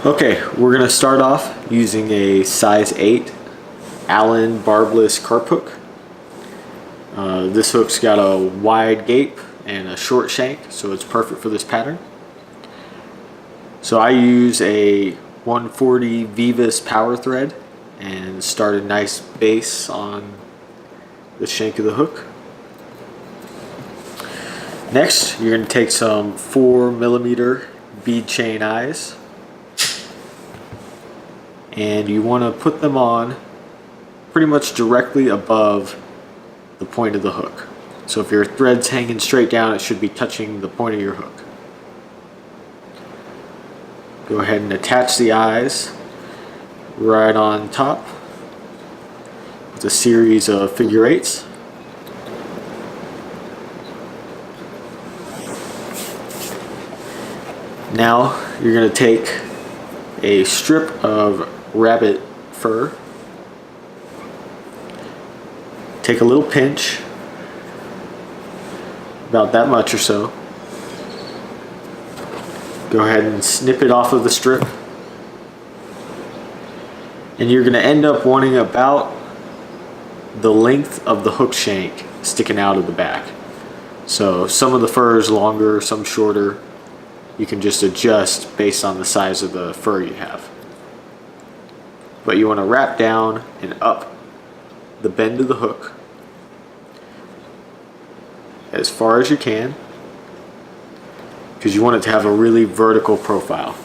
Okay, we're going to start off using a size 8 Allen barbless carp hook. This hook's got a wide gape and a short shank, so it's perfect for this pattern. So I use a 140 Vivus power thread and start a nice base on the shank of the hook. Next, you're going to take some 4mm bead chain eyes, and you want to put them on pretty much directly above the point of the hook. So if your thread's hanging straight down, it should be touching the point of your hook. Go ahead and attach the eyes right on top with a series of figure eights. Now you're going to take a strip of rabbit fur, take a little pinch, about that much or so, go ahead and snip it off of the strip, and you're going to end up wanting about the length of the hook shank sticking out of the back. So some of the fur is longer, some shorter. You can just adjust based on the size of the fur you have. But you want to wrap down and up the bend of the hook as far as you can, because you want it to have a really vertical profile.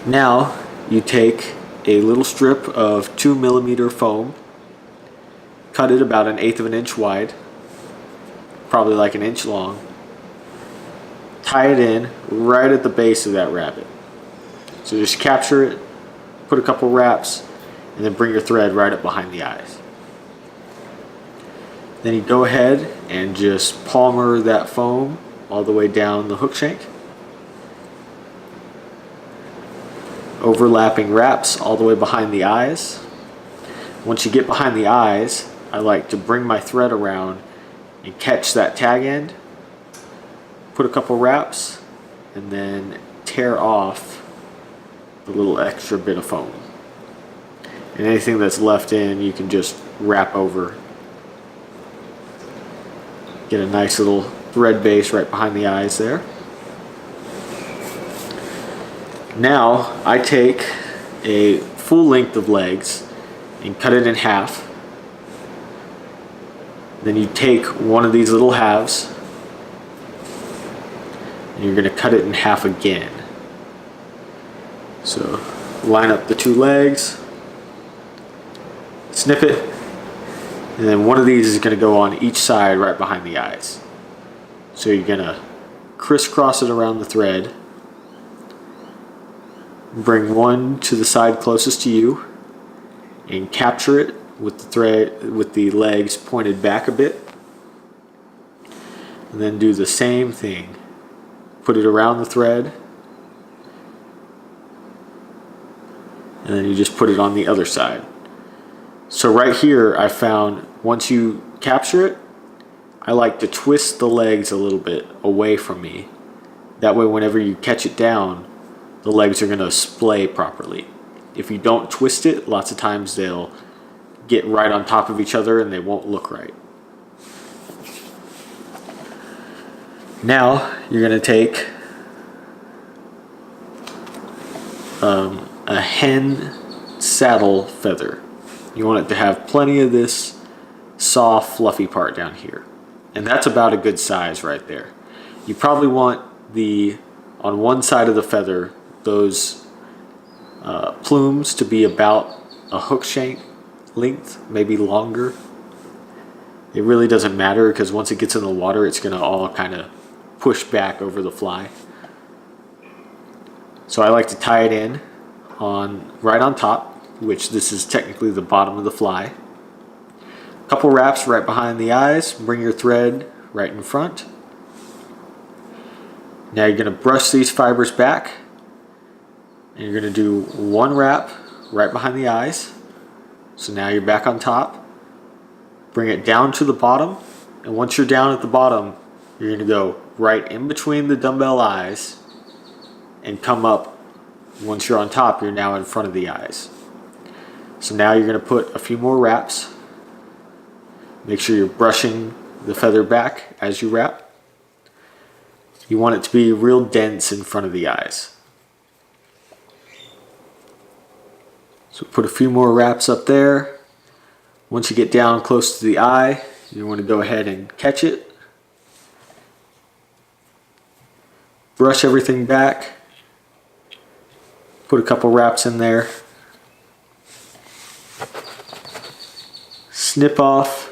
Now you take a little strip of 2mm foam, cut it about 1/8 of an inch wide, probably like 1 inch long. Tie it in right at the base of that rabbit. So just capture it, put a couple wraps, and then bring your thread right up behind the eyes. Then you go ahead and just palmer that foam all the way down the hook shank. Overlapping wraps all the way behind the eyes. Once you get behind the eyes, I like to bring my thread around and catch that tag end, put a couple wraps, and then tear off the little extra bit of foam. And anything that's left in, you can just wrap over. Get a nice little thread base right behind the eyes there. Now I take a full length of legs and cut it in half. Then you take one of these little halves and you're going to cut it in half again. So line up the two legs, snip it, and then one of these is going to go on each side right behind the eyes. So you're going to crisscross it around the thread, bring one to the side closest to you, and capture it with the thread, with the legs pointed back a bit, and then do the same thing. Put it around the thread, and then you just put it on the other side. So right here I found once you capture it, I like to twist the legs a little bit away from me. That way whenever you catch it down, the legs are going to splay properly. If you don't twist it, lots of times they'll get right on top of each other and they won't look right. Now you're going to take a hen saddle feather. You want it to have plenty of this soft fluffy part down here, and that's about a good size right there. You probably want on one side of the feather, those plumes to be about a hook shank length, maybe longer. It really doesn't matter, because once it gets in the water, it's going to all kind of push back over the fly. So I like to tie it in right on top, which this is technically the bottom of the fly. A couple wraps right behind the eyes, bring your thread right in front. Now you're going to brush these fibers back, and you're going to do one wrap right behind the eyes. So now you're back on top. Bring it down to the bottom, and once you're down at the bottom, you're going to go right in between the dumbbell eyes and come up. Once you're on top, you're now in front of the eyes. So now you're going to put a few more wraps. Make sure you're brushing the feather back as you wrap. You want it to be real dense in front of the eyes. So put a few more wraps up there. Once you get down close to the eye, you want to go ahead and catch it. Brush everything back. Put a couple wraps in there. Snip off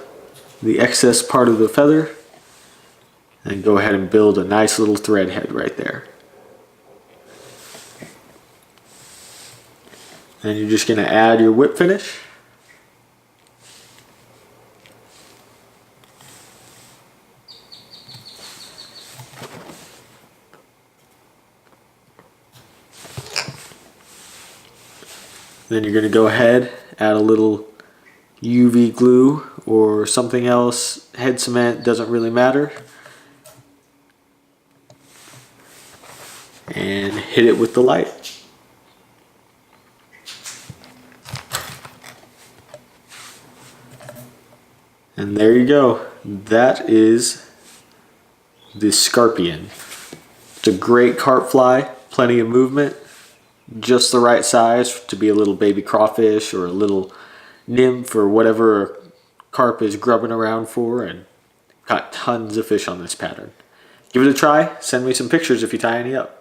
the excess part of the feather and go ahead and build a nice little thread head right there. And you're just going to add your whip finish. Then you're going to go ahead, add a little UV glue or something else, head cement, doesn't really matter. And hit it with the light. And there you go. That is the Scarpion. It's a great carp fly, plenty of movement, just the right size to be a little baby crawfish or a little nymph or whatever a carp is grubbing around for, and got tons of fish on this pattern. Give it a try. Send me some pictures if you tie any up.